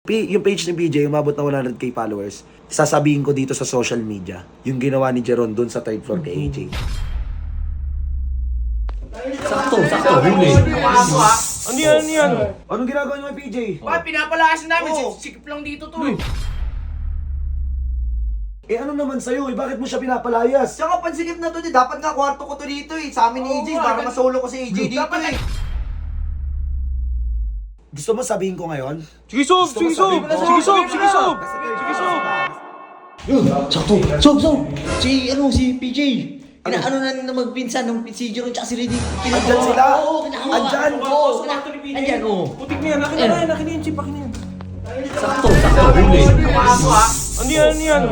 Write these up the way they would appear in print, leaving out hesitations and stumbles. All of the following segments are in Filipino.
yung page ni BJ, umabot na 100k followers, sasabihin ko dito sa social media, yung ginawa ni Jeron dun sa third floor kay AJ. Sakto, huli. Ano yan? Anong ginagawa niyo kay PJ? Bakit pinapalakas namin? Sikip lang dito to eh. Eh ano naman sa'yo eh? Bakit mo siya pinapalayas? Tsaka pansikip na to, dapat nga kwarto ko to dito eh. Sa amin ni AJ, para masolo ko si AJ dito eh. Gusto mo sabihin ko ngayon? Sige, Sob! Sige, Sob! Sob! Si PJ. Inaano na magpinsan nung si Jeron tsaka si Riddick. Andyan sila? Oo, kinahawa. Andyan? Oo, andyan, oo. Putik na yan, akin na yan, chip, akin na yan. Sakto, huli. Ano yan?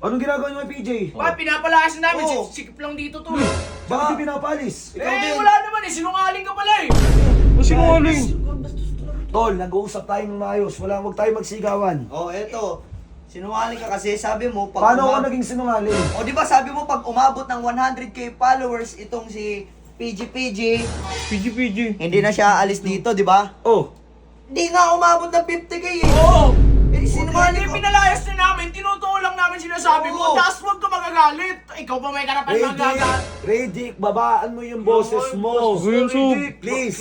Anong ginagawa niyo kay PJ? Bakit pinapalakas namin? Sikip lang dito to eh. Bakit di pinapalis? Wala naman eh. Sinungaling ka pala eh. Sinungaling. Tol, nag-uusap tayo ng maayos. Huwag tayo magsigawan. Oh, eto. Sinungaling ka kasi, sabi mo pag Paano ako naging sinungaling? O di ba sabi mo pag umabot ng 100k followers itong si PG, PG. hindi na siya aalis dito, di ba? Oh, Hindi nga umabot ng 50k eh. Oo. Eh, sinungaling Hindi ko. pinalayas na namin. Tinutuo lang namin sinasabi mo. Oo. Tapos huwag ka magagalit. Ikaw pa may karapan magagalit. Riddick, babaan mo yung boses mo. Ayun, Sob. Please,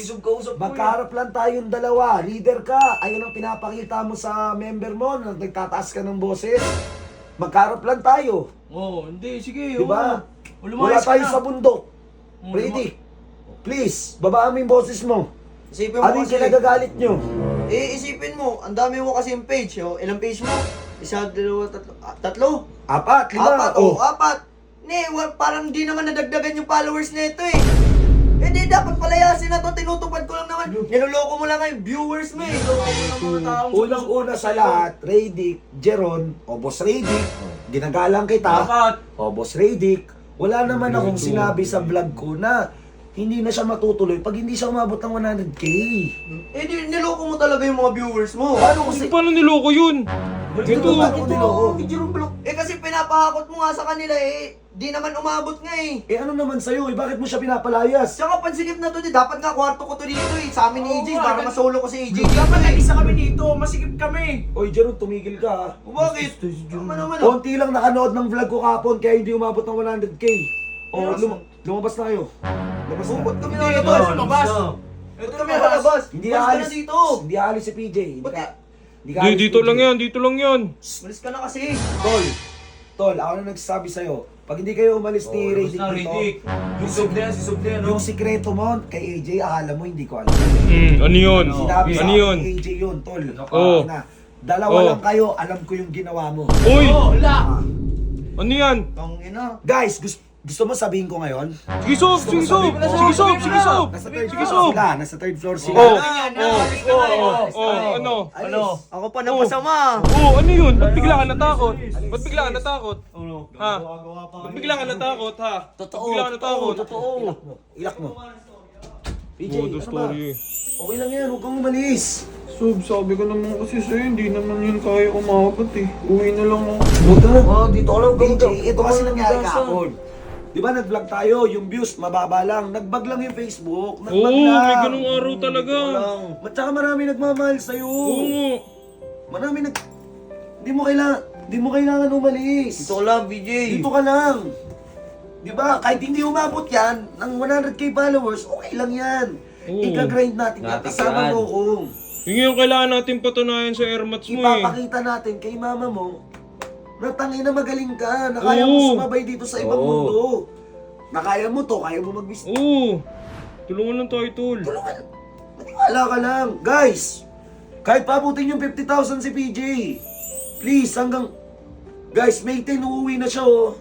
magkaharap lang tayong dalawa. Leader ka. Ayun ang pinapakita mo sa member mo na nagtataas ka ng boses. Magkaharap lang tayo. Oo, hindi. Sige. Diba? Wala tayo sa bundok. Riddick, please, babaan mo yung boses mo. Isipin mo Ano yung kasi, kinagagalit nyo? isipin mo, ang dami mo kasi yung page, oh. Ilang page mo? Isa, dalawa, tatlo? Apat, lima. Apat, apat. Parang di naman nadagdagan yung followers nito eh. Hindi, dapat palayasin na to, tinutupad ko lang naman. Niloloko mo lang yung viewers mo eh. Unang-una sa lahat, Riddick, Jeron, o Boss Riddick, ginagalang kita. O Boss Riddick, wala naman akong sinabi sa vlog ko na hindi na siya matutuloy pag hindi siya umabot ng 100k. Eh, niloko mo talaga yung mga viewers mo. Paano kasi? Paano niloko yun? Eh kasi pinapahakot mo nga sa kanila eh. Di naman umabot nga eh. Eh ano naman sa'yo eh? Bakit mo siya pinapalayas? Tsaka pansikip na to, dapat nga kwarto ko to dito eh. Sa amin ni AJ, para masolo ko si AJ dito Dapat eh. nag-isa kami dito. Masikip kami. Oy Jeron, tumigil ka ha. Bakit? Ano naman ah? Konti lang nakanood ng vlog ko kapon kaya hindi umabot ng 100k. O, lumabas na kayo. Lumabas na. Ba't kami Hindi, ito nalabas? lumabas. Ito kami nalabas. Hindi Malis ka aalis na dito. Hindi aalis si PJ. Hindi ka Di, aalis, dito PJ. lang yan. Malis ka na kasi. Tol, ako na nagsasabi sa'yo. Pag hindi kayo umalis ni Riddick dito, yung sikreto mo kay AJ, akala mo hindi ko alam. Ano yun? Sinabi sa Ano yun? akin kay AJ yun, Tol. Oo. Dalawa Oo. lang kayo, alam ko yung ginawa mo. Uy! Wala. Ano yan? Tangina. Guys, gusto mo sabihin ko ngayon? Sige, Sob! Nasa third floor sila. Oh. Alis. Ako pa napasama. Ano yun? Ba't bigla ka natakot? Ha? Ba't bigla ka natakot, ha? Totoo. Bigla ka natakot. Ilak mo. PJ, Oh, ano ba? story. Okay lang yan, huwag kang umalis. Sob, sabi ko naman kasi sa'yo, hindi naman yun kaya umabot eh. Uwi na lang ako. Huwag ka na. Dito ka lang, PJ. Ito kasi nangyari kahapon. Di ba nag-vlog tayo, yung views mababa lang. Nag-bag lang yung Facebook. Nag-bag Oo, lang. may ganung araw talaga. Tsaka marami nagmamahal sa'yo. Oo. Marami Di mo kailangan umalis. Ito ko lang, BJ. Dito ka lang. Di ba? Kahit hindi umabot yan, ng 100k followers, okay lang yan. Oo. Ika-grind natin yan. Kasama mo ko. Yung kailangan natin patunayan sa airmats mo eh. Ipapakita natin kay mama mo na tangina magaling ka, na kaya mo Oo. sumabay dito sa ibang mundo. Na kaya mo to, kaya mo mag-business. Oo. Tulungan lang tayo, tol. Tulungan. Maniwala ka lang. Guys, kahit pabutin yung 50,000 si PJ, please, hanggang... Guys, May 10 uuwi na siya, oh.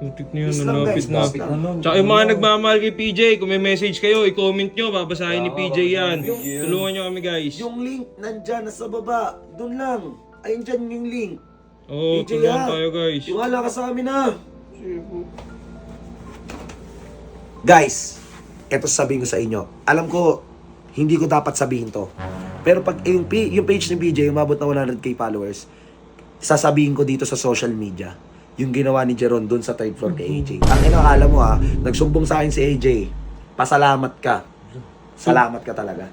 Putik na yun, Please lang, nalapit guys, na. please lang. Tsaka yung mga nagmamahal kay PJ, kung may message kayo, i-comment nyo, babasahin ni PJ yan. Tulungan nyo kami, guys. Yung link nandyan, nasa baba. Doon lang. Ayun dyan yung link. Oo, PJ, tulungan ha? tayo, guys. Tiwala ka sa amin, ha? Guys, eto sabihin ko sa inyo. Alam ko, hindi ko dapat sabihin to. Pero pag yung page ni BJ umabot na 100k followers, sasabihin ko dito sa social media, yung ginawa ni Jeron dun sa third floor kay AJ. Ang akala mo ha, nagsumbong sa akin si AJ, pasalamat ka. Salamat ka talaga.